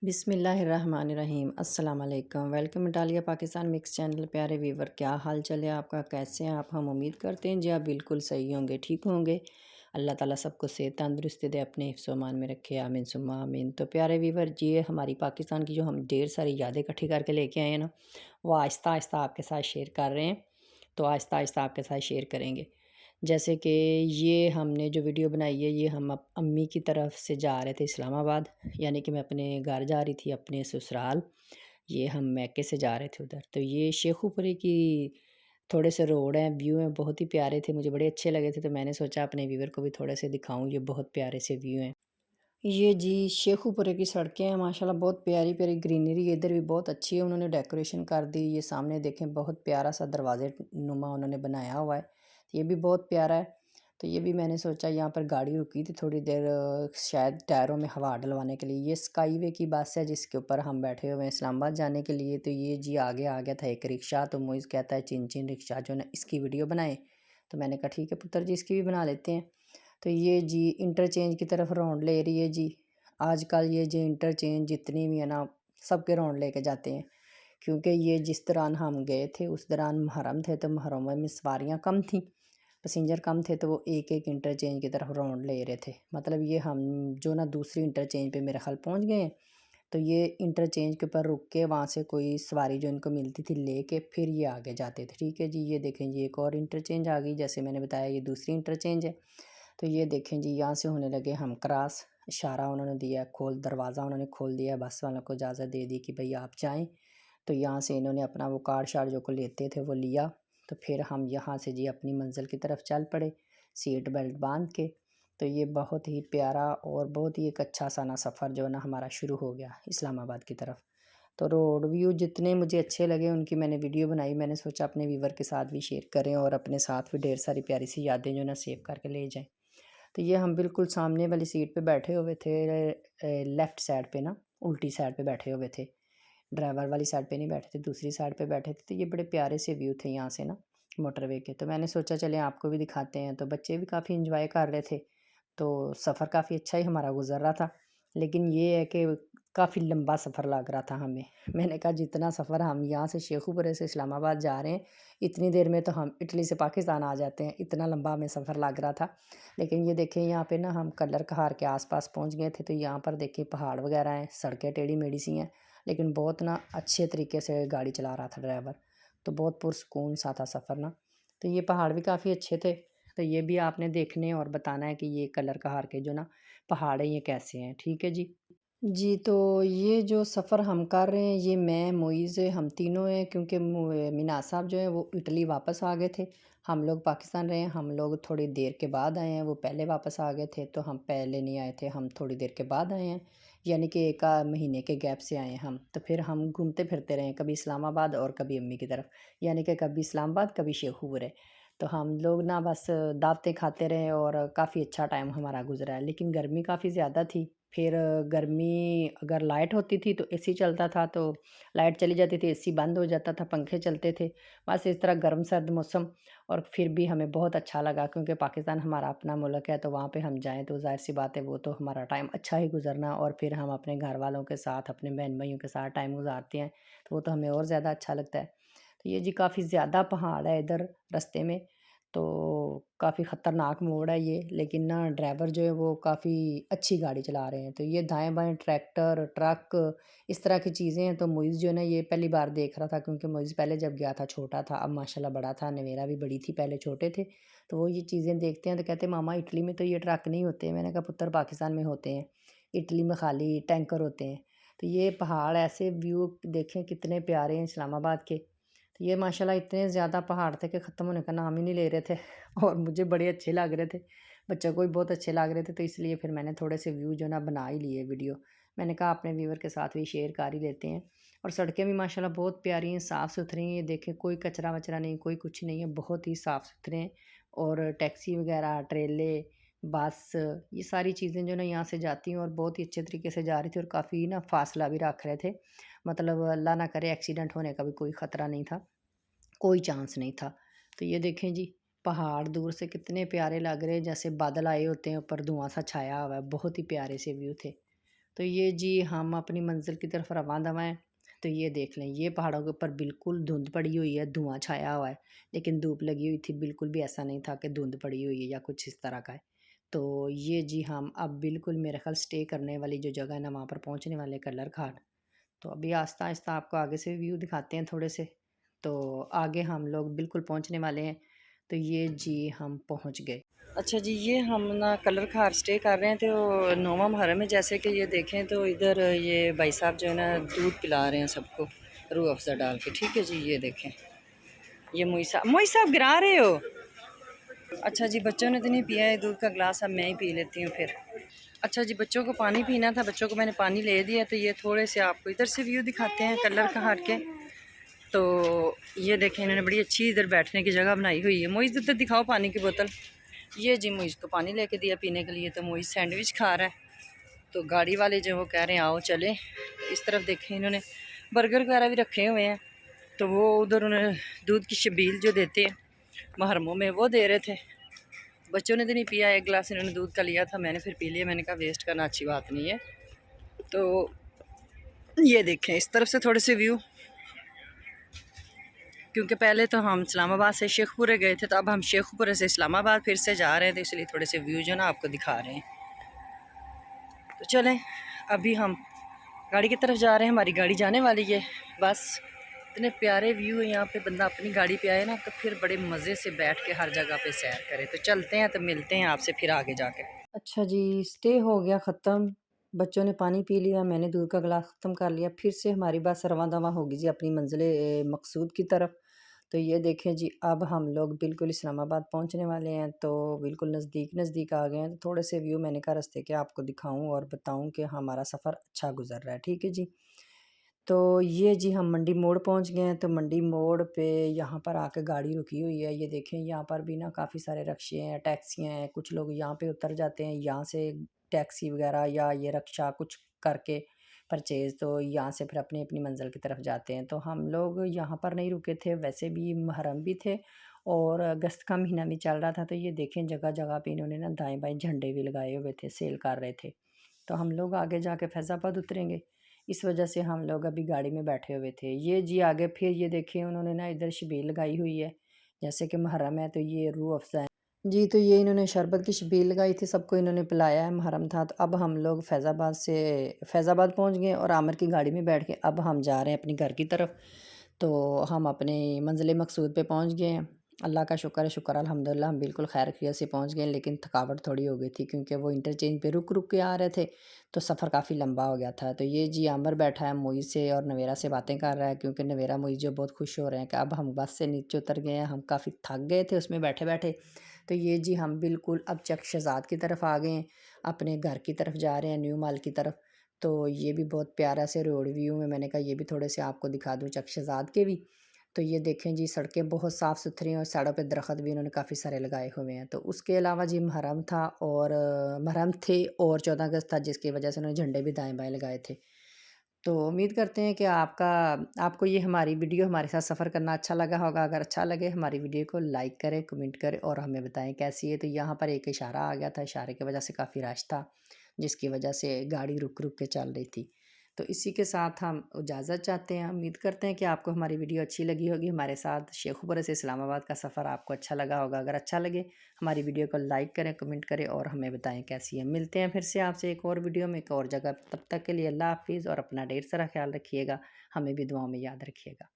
बिस्मिल्लाहिर्रहमानिर्रहीम अस्सलाम वालेकुम। Welcome Italia Pakistan mix channel. प्यारे व्यूवर, क्या हाल चल है आपका? कैसे हैं आप? हम उम्मीद करते हैं जी आप बिल्कुल सही होंगे, ठीक होंगे। अल्लाह ताला सबको सेहत तंदुरुस्ती दे, अपने हिफ्ज़ व अमान में रखे, आमीन सुम्मा आमीन। तो प्यारे व्यूवर, ये हमारी पाकिस्तान की जो हम ढेर सारी यादें इकट्ठी करके लेके आए हैं ना, वो आहिस्ता आहिस्ता आपके साथ शेयर कर रहे हैं। तो आहिस्ता आहिस्ता आपके साथ शेयर करेंगे। जैसे कि ये हमने जो वीडियो बनाई है, ये हम अम्मी की तरफ से जा रहे थे इस्लामाबाद, यानी कि मैं अपने घर जा रही थी, अपने ससुराल। ये हम मैके से जा रहे थे उधर। तो ये शेखुपुरी की थोड़े से रोड हैं, व्यू हैं, बहुत ही प्यारे थे, मुझे बड़े अच्छे लगे थे। तो मैंने सोचा अपने व्यूवर को भी थोड़े से दिखाऊं, ये बहुत प्यारे से व्यू हैं। ये जी शेखुपुरे की सड़कें हैं, माशाल्लाह बहुत प्यारी प्यारी ग्रीनरी है। इधर भी बहुत अच्छी है, उन्होंने डेकोरेशन कर दी। ये सामने देखें, बहुत प्यारा सा दरवाजे नुमा उन्होंने बनाया हुआ है, ये भी बहुत प्यारा है। तो ये भी मैंने सोचा, यहाँ पर गाड़ी रुकी थी थोड़ी देर, शायद टायरों में हवा डलवाने के लिए। ये स्काईवे की बस है जिसके ऊपर हम बैठे हुए हैं इस्लामाबाद जाने के लिए। तो ये जी आगे आ गया था एक रिक्शा, तो मोइज़ कहता है चिन चिन रिक्शा जो ना इसकी वीडियो बनाए। तो मैंने कहा ठीक है पुत्र जी, इसकी भी बना लेते हैं। तो ये जी इंटरचेंज की तरफ राउंड ले रही है जी। आजकल ये जो इंटरचेंज जितनी भी है ना, सबके राउंड लेके जाते हैं। क्योंकि ये जिस दौरान हम गए थे उस दौरान मुहर्रम थे, तो मुहर्रम में सवारियाँ कम थी, पैसेंजर कम थे, तो वो एक एक इंटरचेंज की तरफ राउंड ले रहे थे। मतलब ये हम जो ना दूसरी इंटरचेंज पे मेरे ख्याल पहुँच गए हैं। तो ये इंटरचेंज के ऊपर रुक के वहाँ से कोई सवारी जो इनको मिलती थी लेके फिर ये आगे जाते थे। ठीक है जी, ये देखें जी एक और इंटरचेंज आ गई, जैसे मैंने बताया ये दूसरी इंटरचेंज है। तो ये देखें जी, यहाँ से होने लगे हम क्रॉस। इशारा उन्होंने दिया, खोल दरवाज़ा उन्होंने खोल दिया, बस वालों को इजाज़त दे दी कि भाई आप जाएं। तो यहाँ से इन्होंने अपना वो कार्ड शार्ड जो को लेते थे वो लिया। तो फिर हम यहाँ से जी अपनी मंजिल की तरफ चल पड़े, सीट बेल्ट बांध के। तो ये बहुत ही प्यारा और बहुत ही एक अच्छा सा ना सफ़र जो ना हमारा शुरू हो गया इस्लामाबाद की तरफ। तो रोड व्यू जितने मुझे अच्छे लगे उनकी मैंने वीडियो बनाई। मैंने सोचा अपने व्यूवर के साथ भी शेयर करें और अपने साथ भी ढेर सारी प्यारी सी यादें जो ना सेव करके ले जाएं। तो ये हम बिल्कुल सामने वाली सीट पे बैठे हुए थे, लेफ़्ट साइड पे ना, उल्टी साइड पे बैठे हुए थे। ड्राइवर वाली साइड पे नहीं बैठे थे, दूसरी साइड पे बैठे थे। तो ये बड़े प्यारे से व्यू थे यहाँ से ना, मोटरवे के। तो मैंने सोचा चलें आपको भी दिखाते हैं। तो बच्चे भी काफ़ी एंजॉय कर रहे थे। तो सफ़र काफ़ी अच्छा ही हमारा गुजर रहा था। लेकिन ये है कि काफ़ी लंबा सफ़र लग रहा था हमें। मैंने कहा जितना सफ़र हम यहाँ से शेखुपुरे से इस्लामाबाद जा रहे हैं, इतनी देर में तो हम इटली से पाकिस्तान आ जाते हैं, इतना लंबा हमें सफ़र लग रहा था। लेकिन ये देखें यहाँ पे ना हम कलर कहार के आसपास पहुँच गए थे। तो यहाँ पर देखिए पहाड़ वगैरह हैं, सड़कें टेढ़ी मेढ़ी सी हैं, लेकिन बहुत ना अच्छे तरीके से गाड़ी चला रहा था ड्राइवर। तो बहुत पुरसकून सा था सफ़र ना। तो ये पहाड़ भी काफ़ी अच्छे थे। तो ये भी आपने देखने और बताना है कि ये कलर कहार के जो ना पहाड़ हैं ये कैसे हैं, ठीक है जी। जी, तो ये जो सफ़र हम कर रहे हैं, ये मैं, मोइज़, हम तीनों हैं, क्योंकि मिनाज़ साहब जो हैं वो इटली वापस आ गए थे। हम लोग पाकिस्तान रहे हैं, हम लोग थोड़ी देर के बाद आए हैं, वो पहले वापस आ गए थे। तो हम पहले नहीं आए थे, हम थोड़ी देर के बाद आए हैं, यानी कि एक महीने के गैप से आए हैं हम। तो फिर हम घूमते फिरते रहे, कभी इस्लामाबाद और कभी अम्मी की तरफ, यानी कि कभी इस्लामाबाद कभी शेखुपुरे। तो हम लोग ना बस दावतें खाते रहे और काफ़ी अच्छा टाइम हमारा गुजरा है। लेकिन गर्मी काफ़ी ज़्यादा थी। फिर गर्मी अगर लाइट होती थी तो एसी चलता था, तो लाइट चली जाती थी एसी बंद हो जाता था, पंखे चलते थे। बस इस तरह गर्म सर्द मौसम। और फिर भी हमें बहुत अच्छा लगा, क्योंकि पाकिस्तान हमारा अपना मुल्क है, तो वहाँ पे हम जाएँ तो ज़ाहिर सी बात है वो तो हमारा टाइम अच्छा ही गुजरना, और फिर हम अपने घर वालों के साथ, अपने बहन भाइयों के साथ टाइम गुजारते हैं, तो वो तो हमें और ज़्यादा अच्छा लगता है। तो ये जी काफ़ी ज़्यादा पहाड़ है इधर रास्ते में। तो काफ़ी ख़तरनाक मोड़ है ये, लेकिन ना ड्राइवर जो है वो काफ़ी अच्छी गाड़ी चला रहे हैं। तो ये दाएँ-बाएँ ट्रैक्टर, ट्रक, इस तरह की चीज़ें हैं। तो मुइज़ जो है ना ये पहली बार देख रहा था, क्योंकि मुइज़ पहले जब गया था छोटा था, अब माशाल्लाह बड़ा था। नवेरा भी बड़ी थी, पहले छोटे थे। तो वो ये चीज़ें देखते हैं तो कहते हैं मामा इटली में तो ये ट्रक नहीं होते। मैंने कहा पुत्र पाकिस्तान में होते हैं, इटली में खाली टैंकर होते हैं। तो ये पहाड़ ऐसे व्यू देखें कितने प्यारे हैं इस्लामाबाद के। तो ये माशाल्लाह इतने ज़्यादा पहाड़ थे कि ख़त्म होने का नाम ही नहीं ले रहे थे। और मुझे बड़े अच्छे लग रहे थे, बच्चों को भी बहुत अच्छे लग रहे थे। तो इसलिए फिर मैंने थोड़े से व्यू जो ना बना ही लिए वीडियो। मैंने कहा अपने व्यूवर के साथ भी शेयर कर ही लेते हैं। और सड़कें भी माशाल्लाह बहुत प्यारी हैं, साफ़ सुथरी हैं। ये देखें कोई कचरा वचरा नहीं, कोई कुछ नहीं है, बहुत ही साफ़ सुथरे हैं। और टैक्सी वगैरह, ट्रेले, बस, ये सारी चीज़ें जो ना यहाँ से जाती हैं और बहुत ही अच्छे तरीके से जा रही थी, और काफ़ी ना फासला भी रख रहे थे। मतलब अल्लाह ना करे एक्सीडेंट होने का भी कोई ख़तरा नहीं था, कोई चांस नहीं था। तो ये देखें जी, पहाड़ दूर से कितने प्यारे लग रहे हैं, जैसे बादल आए होते हैं, ऊपर धुआं सा छाया हुआ है, बहुत ही प्यारे से व्यू थे। तो ये जी हम अपनी मंजिल की तरफ रवां दवा हैं। तो ये देख लें, ये पहाड़ों के ऊपर बिल्कुल धुंध पड़ी हुई है, धुआं छाया हुआ है, लेकिन धूप लगी हुई थी। बिल्कुल भी ऐसा नहीं था कि धुंध पड़ी हुई है या कुछ इस तरह का है। तो ये जी हम अब बिल्कुल मेरे ख्याल स्टे करने वाली जो जगह है ना, वहाँ पर पहुँचने वाले कलर घाट। तो अभी आहिस्ता आहिस्ता आपको आगे से व्यू दिखाते हैं थोड़े से। तो आगे हम लोग बिल्कुल पहुँचने वाले हैं। तो ये जी हम पहुँच गए। अच्छा जी, ये हम ना कलर खार स्टे कर रहे हैं। तो नौवा मुहर्रम है, जैसे कि ये देखें तो इधर ये भाई साहब जो है ना दूध पिला रहे हैं सबको रूह अफ़ज़ा डाल के। ठीक है जी, ये देखें, ये मोई साहब गिरा रहे हो। अच्छा जी, बच्चों ने तो नहीं पिया है दूध का गिलास, अब मैं ही पी लेती हूँ फिर। अच्छा जी, बच्चों को पानी पीना था, बच्चों को मैंने पानी ले दिया। तो ये थोड़े से आपको इधर से व्यू दिखाते हैं कलर का हाट के। तो ये देखें, इन्होंने बड़ी अच्छी इधर बैठने की जगह बनाई हुई है। मोइज़ इधर दिखाओ पानी की बोतल। ये जी मोइज़ को पानी लेके दिया पीने के लिए। तो मोइज़ सैंडविच खा रहा है। तो गाड़ी वाले जो वो कह रहे हैं आओ चले। इस तरफ देखें, इन्होंने बर्गर वगैरह भी रखे हुए हैं। तो वो उधर उन्होंने दूध की शबील जो देते हैं मुहर्रमों में वो दे रहे थे। बच्चों ने तो नहीं पिया, एक गिलास इन्होंने दूध का लिया था, मैंने फिर पी लिया। मैंने कहा वेस्ट करना अच्छी बात नहीं है। तो ये देखें इस तरफ से थोड़े से व्यू, क्योंकि पहले तो हम इस्लामाबाद से शेखपुरे गए थे, तो अब हम शेखपुरे से इस्लामाबाद फिर से जा रहे हैं। तो इसलिए थोड़े से व्यू जो ना आपको दिखा रहे हैं। तो चलें, अभी हम गाड़ी की तरफ जा रहे हैं, हमारी गाड़ी जाने वाली है। बस इतने प्यारे व्यू है यहाँ पे, बंदा अपनी गाड़ी पे आए ना तो फिर बड़े मज़े से बैठ के हर जगह पे सैर करे। तो चलते हैं, तो मिलते हैं आपसे फिर आगे जाके। अच्छा जी, स्टे हो गया ख़त्म। बच्चों ने पानी पी लिया, मैंने दूध का गिलास ख़त्म कर लिया। फिर से हमारी बस रवां दवां होगी जी अपनी मंजिल मकसूद की तरफ। तो ये देखें जी, अब हम लोग बिल्कुल इस्लामाबाद पहुँचने वाले हैं। तो बिल्कुल नज़दीक नज़दीक आ गए हैं। तो थोड़े से व्यू मैंने कहा रास्ते के आपको दिखाऊँ और बताऊँ कि हमारा सफ़र अच्छा गुज़र रहा है। ठीक है जी। तो ये जी हम मंडी मोड़ पहुंच गए हैं। तो मंडी मोड़ पे यहाँ पर आके गाड़ी रुकी हुई है। ये देखें, यहाँ पर भी ना काफ़ी सारे रक्शे हैं, टैक्सियाँ हैं। कुछ लोग यहाँ पे उतर जाते हैं, यहाँ से टैक्सी वगैरह या ये रक्शा कुछ करके परचेज़, तो यहाँ से फिर अपनी अपनी मंजिल की तरफ जाते हैं। तो हम लोग यहाँ पर नहीं रुके थे, वैसे भी मुहर्रम भी थे और अगस्त का महीना भी चल रहा था। तो ये देखें जगह जगह पे इन्होंने ना दाएँ बाएँ झंडे भी लगाए हुए थे, सेल कर रहे थे। तो हम लोग आगे जाके फैज़ाबाद उतरेंगे, इस वजह से हम लोग अभी गाड़ी में बैठे हुए थे। ये जी आगे फिर ये देखिए उन्होंने ना इधर शबील लगाई हुई है, जैसे कि मुहर्रम है तो ये रूह अफ़ज़ा है जी। तो ये इन्होंने शरबत की शबील लगाई थी, सबको इन्होंने पिलाया है, मुहर्रम था। तो अब हम लोग फैज़ाबाद पहुंच गए और आमिर की गाड़ी में बैठ के अब हम जा रहे हैं अपने घर की तरफ। तो हम अपने मंजिल मकसूद पे पहुंच गए हैं। अल्लाह का शुक्र है, शुक्र अल्हम्दुलिल्लाह हम बिल्कुल खैर खैरियत से पहुंच गए। लेकिन थकावट थोड़ी हो गई थी क्योंकि वो इंटरचेंज पे रुक रुक के आ रहे थे, तो सफ़र काफ़ी लंबा हो गया था। तो ये जी आमिर बैठा है मोई से और नवेरा से बातें कर रहा है, क्योंकि नवेरा मोई जो बहुत खुश हो रहे हैं कि अब हम बस से नीचे उतर गए हैं। हम काफ़ी थक गए थे उसमें बैठे बैठे। तो ये जी हम बिल्कुल अब चक शहज़ाद की तरफ आ गए हैं, अपने घर की तरफ जा रहे हैं, न्यू माल की तरफ। तो ये भी बहुत प्यारा से रोड व्यू में, मैंने कहा ये भी थोड़े से आपको दिखा दूँ चक शहज़ाद के भी। तो ये देखें जी, सड़कें बहुत साफ़ सुथरी हैं और सड़कों पे दरख्त भी इन्होंने काफ़ी सारे लगाए हुए हैं। तो उसके अलावा जी मुहर्रम था और मुहर्रम थे और 14 अगस्त था, जिसकी वजह से उन्होंने झंडे भी दाएँ बाएँ लगाए थे। तो उम्मीद करते हैं कि आपको ये हमारी वीडियो हमारे साथ सफ़र करना अच्छा लगा होगा। अगर अच्छा लगे हमारी वीडियो को लाइक करें, कमेंट करें और हमें बताएं कैसी है। तो यहाँ पर एक इशारा आ गया था, इशारे की वजह से काफ़ी रश था, जिसकी वजह से गाड़ी रुक रुक के चल रही थी। तो इसी के साथ हम इजाज़त चाहते हैं। उम्मीद करते हैं कि आपको हमारी वीडियो अच्छी लगी होगी। हमारे साथ शेखुपुरा से इस्लामाबाद का सफ़र आपको अच्छा लगा होगा। अगर अच्छा लगे हमारी वीडियो को लाइक करें, कमेंट करें और हमें बताएं कैसी है। मिलते हैं फिर से आपसे एक और वीडियो में एक और जगह। तब तक के लिए अल्लाह हाफ़िज़ और अपना ढेर सारा ख्याल रखिएगा। हमें भी दुआओं में याद रखिएगा।